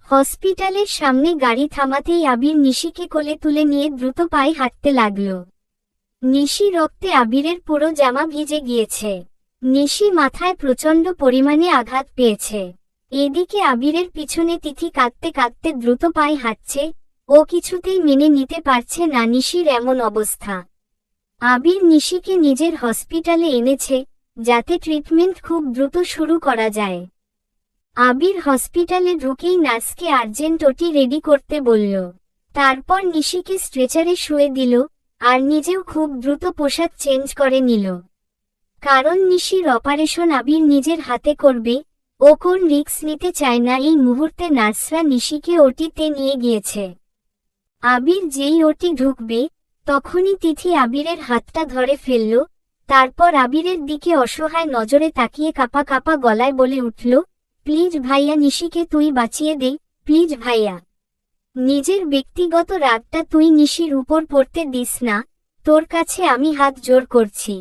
হসপিটালের সামনে গাড়ি থামাতেই আবির নিশিকে কোলে তুলে নিয়ে দ্রুত পায়ে হাঁটতে লাগল। নিশি রক্তে আবিরের পুরো জামা ভিজে গিয়েছে। নিশি মাথায় প্রচণ্ড পরিমাণে আঘাত পেয়েছে। এদিকে আবিরের পিছনে তিথি কাঁদতে কাঁদতে দ্রুত পায়ে হাঁটছে। ও কিছুতেই মেনে নিতে পারছে না নিশির এমন অবস্থা। আবির নিশিকে নিজের হসপিটালে এনেছে, যাতে ট্রিটমেন্ট খুব দ্রুত শুরু করা যায়। আবির হসপিটালে ঢুকেই নার্সকে আর্জেন্ট ওটি রেডি করতে বলল। তারপর নিশিকে স্ট্রেচারে শুয়ে দিল, আর নিজেও খুব দ্রুত পোশাক চেঞ্জ করে নিল। কারণ নিশির অপারেশন আবির নিজের হাতে করবে, ও কোন রিস্ক নিতে চায় না। এই মুহূর্তে নার্সরা নিশিকে ওটিতে নিয়ে গিয়েছে। আবির যেই ওটি ঢুকবে, তখনই তিথি আবিরের হাতটা ধরে ফেলল। তারপর আবিরের দিকে অসহায় নজরে তাকিয়ে কাঁপা কাঁপা গলায় বলে উঠল, প্লিজ ভাইয়া, নিশিকে তুই বাঁচিয়ে দে, প্লিজ ভাইয়া। নিজের ব্যক্তিগত রাগটা তুই নিশির উপর পড়তে দিস না, তোর কাছে আমি হাত জোর করছি।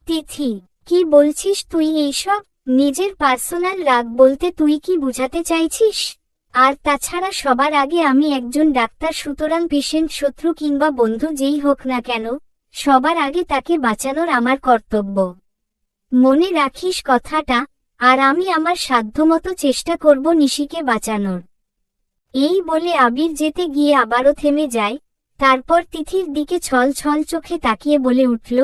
তিথি, কি বলছিস তুই এইসব? নিজের পার্সোনাল রাগ বলতে তুই কি বুঝাতে চাইছিস? আর তাছাড়া সবার আগে আমি একজন ডাক্তার, সুতরাং পেশেন্ট শত্রু কিংবা বন্ধু যেই হোক না কেন, সবার আগে তাকে বাঁচানোর আমার কর্তব্য। মনে রাখিস কথাটা। আর আমি আমার সাধ্যমতো চেষ্টা করব নিশিকে বাঁচানোর। এই বলে আবির যেতে গিয়ে আবারও থেমে যায়। তারপর তিথির দিকে ছল ছল চোখে তাকিয়ে বলে উঠল,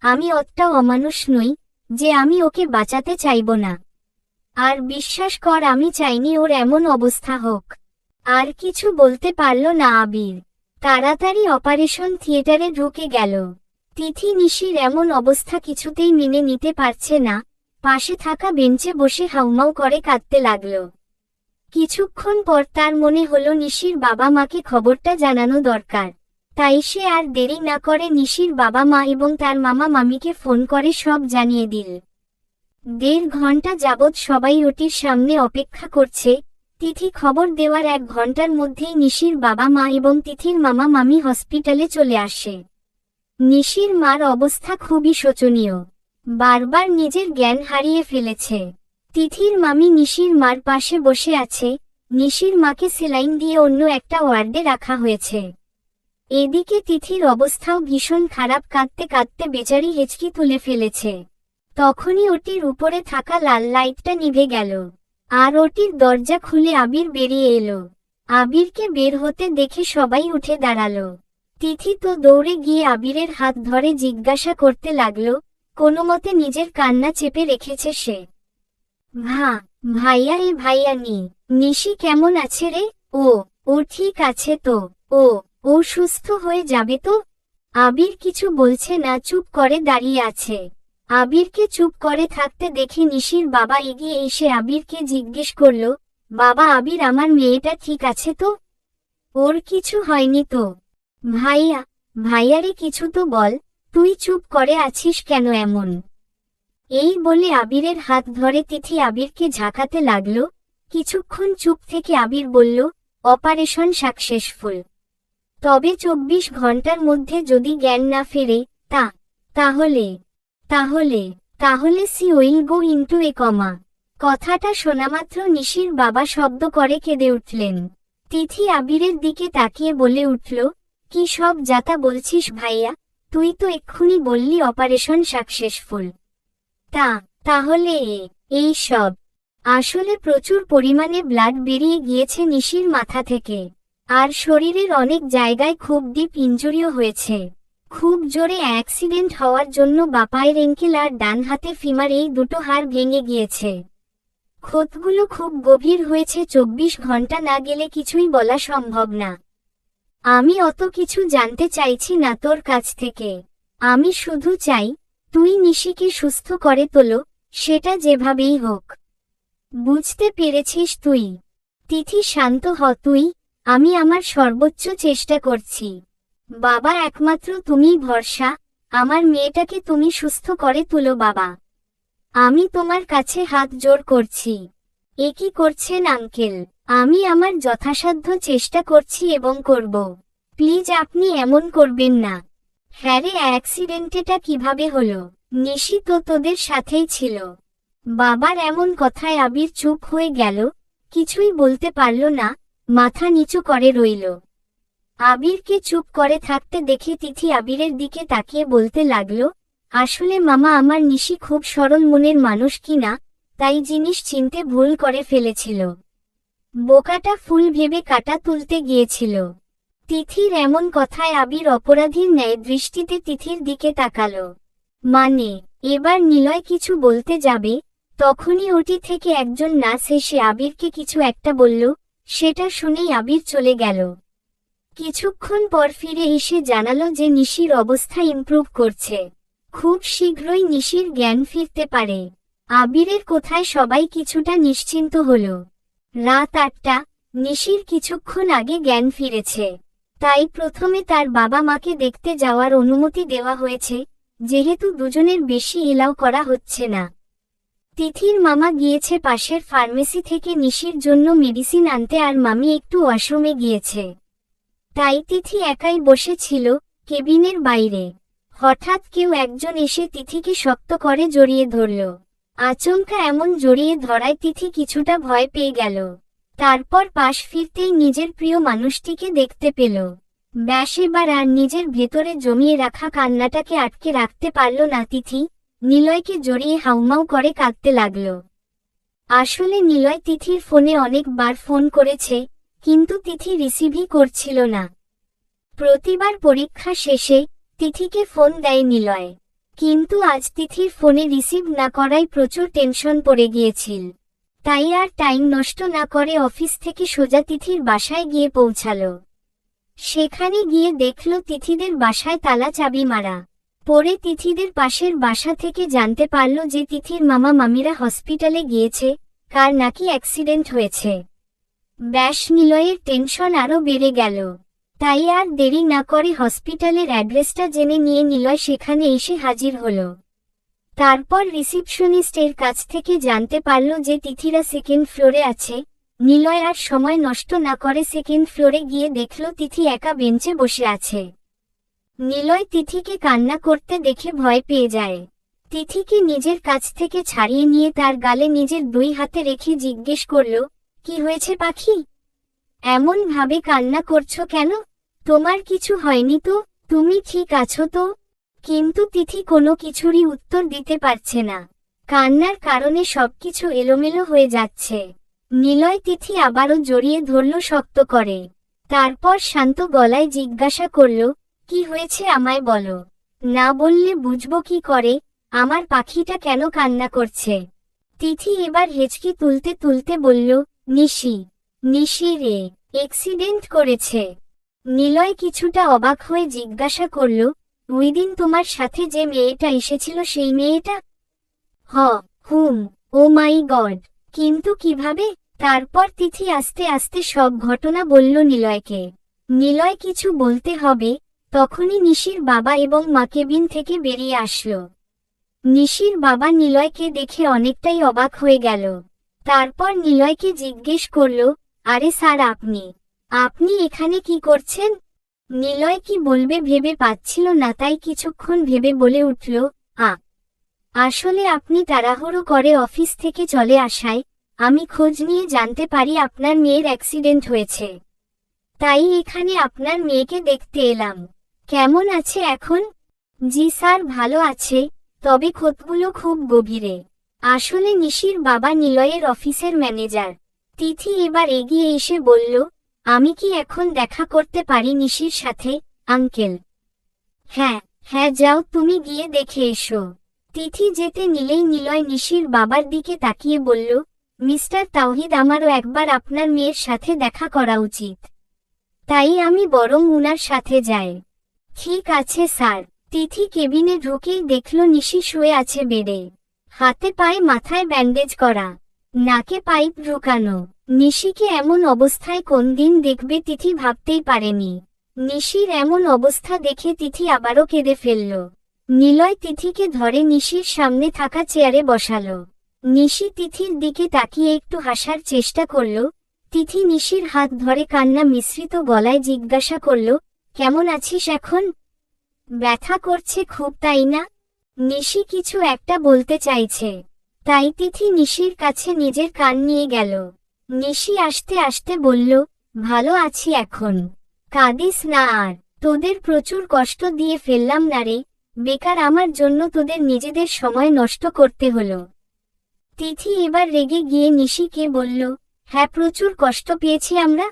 আমি অতটাও অমানুষ নই যে আমি ওকে বাঁচাতে চাইব না। আর বিশ্বাস কর, আমি চাইনি ওর এমন অবস্থা হোক। আর কিছু বলতে পারল না আবির। তাড়াতাড়ি অপারেশন থিয়েটারে ঢুকে গেল। তিথি নিশির এমন অবস্থা কিছুতেই মেনে নিতে পারছে না। পাশে থাকা বেঞ্চে বসে হাউমাউ করে কাঁদতে লাগল। কিছুক্ষণ পর তার মনে হলো নিশির বাবা মাকে খবরটা জানানো দরকার। তাই সে আর দেরি না করে নিশির বাবা মা এবং তার মামা মামিকে ফোন করে সব জানিয়ে দিল। 1.5 ঘন্টা যাবৎ সবাই ওটির সামনে অপেক্ষা করছে। তিথি খবর দেওয়ার 1 ঘন্টার মধ্যেই নিশির বাবা মা এবং তিথির মামা মামি হসপিটালে চলে আসে। নিশির মার অবস্থা খুবই শোচনীয়। বারবার নিজের জ্ঞান হারিয়ে ফেলেছে। তিথির মামি নিশির মার পাশে বসে আছে। নিশির মাকে সেলাইন দিয়ে অন্য একটা ওয়ার্ডে রাখা হয়েছে। এদিকে তিথির অবস্থাও ভীষণ খারাপ, কাঁদতে কাঁদতে বেচারি হেঁচকি তুলে ফেলেছে। তখনই ওটির উপরে থাকা লাল লাইটটা নিভে গেল, আর ওটির দরজা খুলে আবির বেরিয়ে এলো। আবিরকে বের হতে দেখে সবাই উঠে দাঁড়ালো। তিথি তো দৌড়ে গিয়ে আবিরের হাত ধরে জিজ্ঞাসা করতে লাগলো। কোনোমতে নিজের কান্না চেপে রেখেছে সে। ভাইয়া, ভাইয়া নিশি কেমন আছে রে? ও ঠিক আছে তো? ও সুস্থ হয়ে যাবে তো? আবির কিছু বলছে না, চুপ করে দাঁড়িয়ে আছে। আবিরকে চুপ করে থাকতে দেখে নিশির বাবা এগিয়ে এসে আবিরকে জিজ্ঞেস করল, বাবা আবির, আমার মেয়েটা ঠিক আছে তো? ওর কিছু হয়নি তো? ভাইয়ারে কিছু তো বল, তুই চুপ করে আছিস কেন এমন? এই বলে আবিরের হাত ধরে তিথি আবিরকে ঝাঁকাতে লাগলো। কিছুক্ষণ চুপ থেকে আবির বলল, অপারেশন সাকসেসফুল। তবে 24 ঘন্টার মধ্যে যদি জ্ঞান না ফেরে, তাহলে C will go into a কমা। কথাটা শোনামাত্র নিশির বাবা শব্দ করে কেঁদে উঠলেন। তিথি আবিরের দিকে তাকিয়ে বলে উঠল, কি সব যাতা বলছিস ভাইয়া? তুই তো এক্ষুনি বললি অপারেশন সাকসেসফুল। তাহলে এই সব? আসলে প্রচুর পরিমাণে ব্লাড বেরিয়ে গিয়েছে নিশির মাথা থেকে, আর শরীরের অনেক জায়গায় খুব ডিপ ইনজুরিও হয়েছে। খুব জোরে অ্যাক্সিডেন্ট হওয়ার জন্য বাঁ পায়ের এঙ্কেল আর ডান হাতে ফিমার, এই দুটো হাড় ভেঙে গিয়েছে। ক্ষতগুলো খুব গভীর হয়েছে। 24 ঘন্টা না গেলে কিছুই বলা সম্ভব না। আমি অত কিছু জানতে চাইছি না তোর কাছ থেকে। আমি শুধু চাই তুই নিশিকে সুস্থ করে তোলো, সেটা যেভাবেই হোক। বুঝতে পেরেছিস তুই? তিথি, শান্ত হ তুই। আমি আমার সর্বোচ্চ চেষ্টা করছি। বাবা, একমাত্র তুমিই ভরসা। আমার মেয়েটাকে তুমি সুস্থ করে তুলো বাবা। আমি তোমার কাছে হাত জোড় করছি। এ কি করছেন আঙ্কেল? আমি আমার যথাসাধ্য চেষ্টা করছি এবং করব। প্লিজ আপনি এমন করবেন না। হ্যাঁ রে, অ্যাক্সিডেন্টটা কিভাবে হলো? নিশি তো তোদের সাথেই ছিল। বাবার এমন কথায় আবির চুপ হয়ে গেল। কিছুই বলতে পারল না, মাথা নিচু করে রইল। আবিরকে চুপ করে থাকতে দেখে তিথি আবিরের দিকে তাকিয়ে বলতে লাগল, আসলে মামা, আমার নিশি খুব সরল মনের মানুষ কিনা, তাই জিনিস চিনতে ভুল করে ফেলেছিল। বোকাটা ফুল ভেবে কাটা তুলতে গিয়েছিল। তিথির এমন কথায় আবির অপরাধীর ন্যায় দৃষ্টিতে তিথির দিকে তাকালো। মানে, এবার নিলয় কিছু বলতে যাবে, তখনই ওটি থেকে একজন নার্স এসে আবিরকে কিছু একটা বলল। সেটা শুনেই আবির চলে গেল। কিছুক্ষণ পর ফিরে এসে জানালো যে নিশির অবস্থা ইমপ্রুভ করছে। খুব শীঘ্রই নিশির জ্ঞান ফিরতে পারে। আবিরের কোথায় সবাই কিছুটা নিশ্চিন্ত হল। রাত ৮টা, নিশির কিছুক্ষণ আগে জ্ঞান ফিরেছে। তাই প্রথমে তার বাবা মাকে দেখতে যাওয়ার অনুমতি দেওয়া হয়েছে, যেহেতু দুজনের বেশি এলাও করা হচ্ছে না। তিথির মামা গিয়েছে পাশের ফার্মেসি থেকে নিশির জন্য মেডিসিন আনতে, আর মামি একটু ওয়াশরুমে গিয়েছে। তাই তিথি একাই বসেছিল কেবিনের বাইরে। হঠাৎ কেউ একজন এসে তিথিকে শক্ত করে জড়িয়ে ধরল। আচমকা এমন জড়িয়ে ধরায় তিথি কিছুটা ভয় পেয়ে গেল। তারপর পাশ ফিরতেই নিজের প্রিয় মানুষটিকে দেখতে পেল। ব্যাস, এবার আর নিজের ভেতরে জমিয়ে রাখা কান্নাটাকে আটকে রাখতে পারল না তিথি। নিলয়কে জড়িয়ে হাউমাউ করে কাঁদতে লাগল। আসলে নিলয় তিথির ফোনে অনেকবার ফোন করেছে, কিন্তু তিথি রিসিভই করছিল না। প্রতিবার পরীক্ষা শেষে তিথিকে ফোন দেয় নিলয়, কিন্তু আজ তিথির ফোনে রিসিভ না করায় প্রচুর টেনশন পড়ে গিয়েছিল। তাই আর টাইম নষ্ট না করে অফিস থেকে সোজা তিথির বাসায় গিয়ে পৌঁছাল। সেখানে গিয়ে দেখল তিথিদের বাসায় তালা চাবি মারা। পরে তিথিদের পাশের বাসা থেকে জানতে পারল যে তিথির মামা মামিরা হসপিটালে গিয়েছে, কার নাকি অ্যাক্সিডেন্ট হয়েছে। ব্যাস, নিলয়ের টেনশন আরও বেড়ে গেল। তাই আর দেরি না করে হসপিটালের অ্যাড্রেসটা জেনে নিয়ে নিলয় সেখানে এসে হাজির হল। তারপর রিসিপশনিস্টের কাছ থেকে জানতে পারল যে তিথিরা সেকেন্ড ফ্লোরে আছে। নিলয় আর সময় নষ্ট না করে সেকেন্ড ফ্লোরে গিয়ে দেখল তিথি একা বেঞ্চে বসে আছে। নিলয় তিথিকে কান্না করতে দেখে ভয় পেয়ে যায়। তিথিকে নিজের কাছ থেকে ছাড়িয়ে নিয়ে তার গালে নিজের 2 হাতে রেখে জিজ্ঞেস করল, কি হয়েছে পাখি? এমন ভাবে কান্না করছো কেন? তোমার কিছু হয়নি তো? তুমি ঠিক আছো তো? কিন্তু তিথি কোনো কিছুরই উত্তর দিতে পারছে না। কান্নার কারণে সবকিছু এলোমেলো হয়ে যাচ্ছে। নিলয় তিথি আবারও জড়িয়ে ধরল শক্ত করে। তারপর শান্ত গলায় জিজ্ঞাসা করল, কি হয়েছে আমায় বলো। না বললে বুঝবো কি করে আমার পাখিটা কেন কান্না করছে? তিথি এবার হেঁচকি তুলতে তুলতে বলল, নিশি। নিশি রে, অ্যাক্সিডেন্ট করেছে। নিলয় কিছুটা অবাক হয়ে জিজ্ঞাসা করল, ওই দিন তোমার সাথে যে মেয়েটা এসেছিল সেই মেয়েটা? হুম। ও মাই গড, কিন্তু কিভাবে? তারপর তিথি আস্তে আস্তে সব ঘটনা বলল নিলয়কে। নিলয় কিছু বলতে হবে, তখনই নিশির বাবা এবং মা কেবিন থেকে বেরিয়ে আসলো। নিশির বাবা নিলয়কে দেখে অনেকটাই অবাক হয়ে গেল। তারপর নিলয়কে জিজ্ঞেস করল, আরে স্যার, আপনি এখানে কি করছেন? নিলয় কি বলবে ভেবে পাচ্ছিল না, তাই কিছুক্ষণ ভেবে বলে উঠল, আসলে আপনি তাড়াহুড়ো করে অফিস থেকে চলে আসায় আমি খোঁজ নিয়ে জানতে পারি আপনার মেয়ের অ্যাক্সিডেন্ট হয়েছে। তাই এখানে আপনার মেয়েকে দেখতে এলাম। কেমন আছে এখন? জি স্যার, ভালো আছে, তবে ক্ষতগুলো খুব গভীরে। আসলে নিশির বাবা নিলয়ের অফিসের ম্যানেজার। তিথি এবার এগিয়ে এসে বলল, আমি কি এখন দেখা করতে পারি নিশির সাথে, আঙ্কেল? হ্যাঁ, যাও, তুমি গিয়ে দেখে এসো। তিথি যেতে নিলেই নিলয় নিশির বাবার দিকে তাকিয়ে বলল, মিস্টার তাওহিদ, আমারও একবার আপনার মেয়ের সাথে দেখা করা উচিত। তাই আমি বরং উনার সাথে যাই। ঠিক আছে স্যার। তিথি কেবিনে ঢুকেই দেখল নিশি শুয়ে আছে বেডে। হাতে পায়ে মাথায় ব্যান্ডেজ করা, নাকে পাইপ ঢোকানো। নিশিকে এমন অবস্থায় কোন দিন দেখবে তিথি ভাবতেই পারেনি। নিশির এমন অবস্থা দেখে তিথি আবারও কেঁদে ফেলল। নিলয় তিথিকে ধরে নিশির সামনে থাকা চেয়ারে বসালো। নিশি তিথির দিকে তাকিয়ে একটু হাসার চেষ্টা করল। তিথি নিশির হাত ধরে কান্না মিশ্রিত গলায় জিজ্ঞাসা করল, কেমন আছিস এখন? ব্যথা করছে খুব, তাই না? নিশি কিছু একটা বলতে চাইছে, তাই তিথি নিশির কাছে নিজের কান নিয়ে গেল। নিশি আস্তে আস্তে বলল, ভালো আছি এখন। কাঁদিস না আর। তোদের প্রচুর কষ্ট দিয়ে ফেললাম না রে, বেকার আমার জন্য তোদের নিজেদের সময় নষ্ট করতে হলো। তিথি এবার রেগে গিয়ে নিশিকে বলল, হ্যাঁ প্রচুর কষ্ট পেয়েছি আমরা।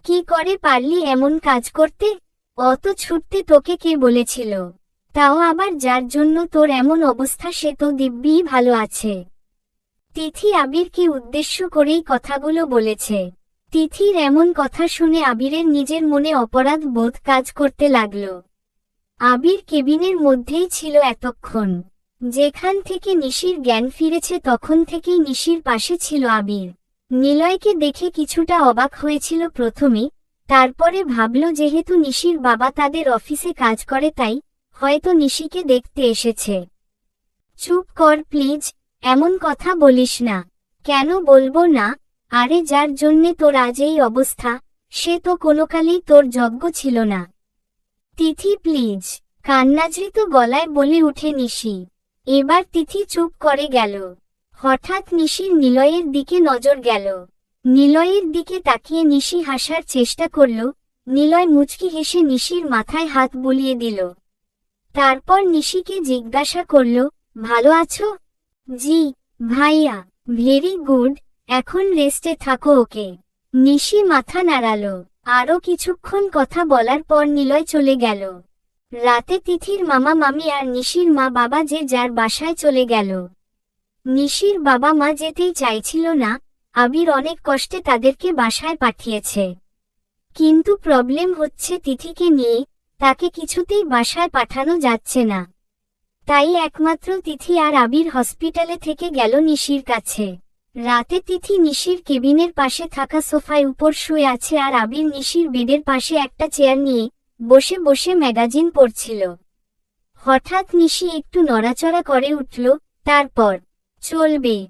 কি করে পারলি এমন কাজ করতে? অত ছুটতে তোকে কে বলেছিল? তাও আবার যার জন্য তোর এমন অবস্থা সে তো দিব্যি ভালো আছে। তিথি আবিরকে উদ্দেশ্য করেই কথাগুলো বলেছে। তিথির এমন কথা শুনে আবিরের নিজের মনে অপরাধ বোধ কাজ করতে লাগল। আবির কেবিনের মধ্যেই ছিল এতক্ষণ। যেখান থেকে নিশির জ্ঞান ফিরেছে তখন থেকেই নিশির পাশে ছিল আবির। নিলয়কে দেখে কিছুটা অবাক হয়েছিল প্রথমে, তারপরে ভাবল যেহেতু নিশির বাবা তাদের অফিসে কাজ করে তাই হয়তো নিশিকে দেখতে এসেছে। চুপ কর প্লিজ, এমন কথা বলিস না। কেন বলবো না? আরে যার জন্যে তোর আজ এই অবস্থা, সে তো কোনোকালেই তোর যোগ্য ছিল না। তিথি প্লিজ, কান্নাজৃত গলায় বলে উঠে নিশি। এবার তিথি চুপ করে গেল। হঠাৎ নিশির নিলয়ের দিকে নজর গেল। নিলয়ের দিকে তাকিয়ে নিশি হাসার চেষ্টা করল। নিলয় মুচকি হেসে নিশির মাথায় হাত বুলিয়ে দিল। তারপর নিশিকে জিজ্ঞাসা করল, ভালো আছো? জি ভাইয়া, ভেরি গুড, এখন রেস্টে থাকো ওকে। নিশি মাথা নাড়াল। আরও কিছুক্ষণ কথা বলার পর নিলয় চলে গেল। রাতে তিথির মামা মামি আর নিশির মা বাবা যে যার বাসায় চলে গেল। নিশির বাবা মা যেতেই চাইছিল না, আবির অনেক কষ্টে তাদেরকে বাসায় পাঠিয়েছে। কিন্তু প্রবলেম হচ্ছে তিথিকে নিয়ে, তাকে কিছুতেই বাসায় পাঠানো যাচ্ছে না। তাই একমাত্র তিথি আর আবির হসপিটালে থেকে গেল নিশির কাছে। রাতে তিথি নিশির কেবিনের পাশে থাকা সোফায় উপর শুয়ে আছে আর আবির নিশির বেডের পাশে একটা চেয়ার নিয়ে বসে বসে ম্যাগাজিন পড়ছিল। হঠাৎ নিশি একটু নড়াচড়া করে উঠল, তারপর, চলবে।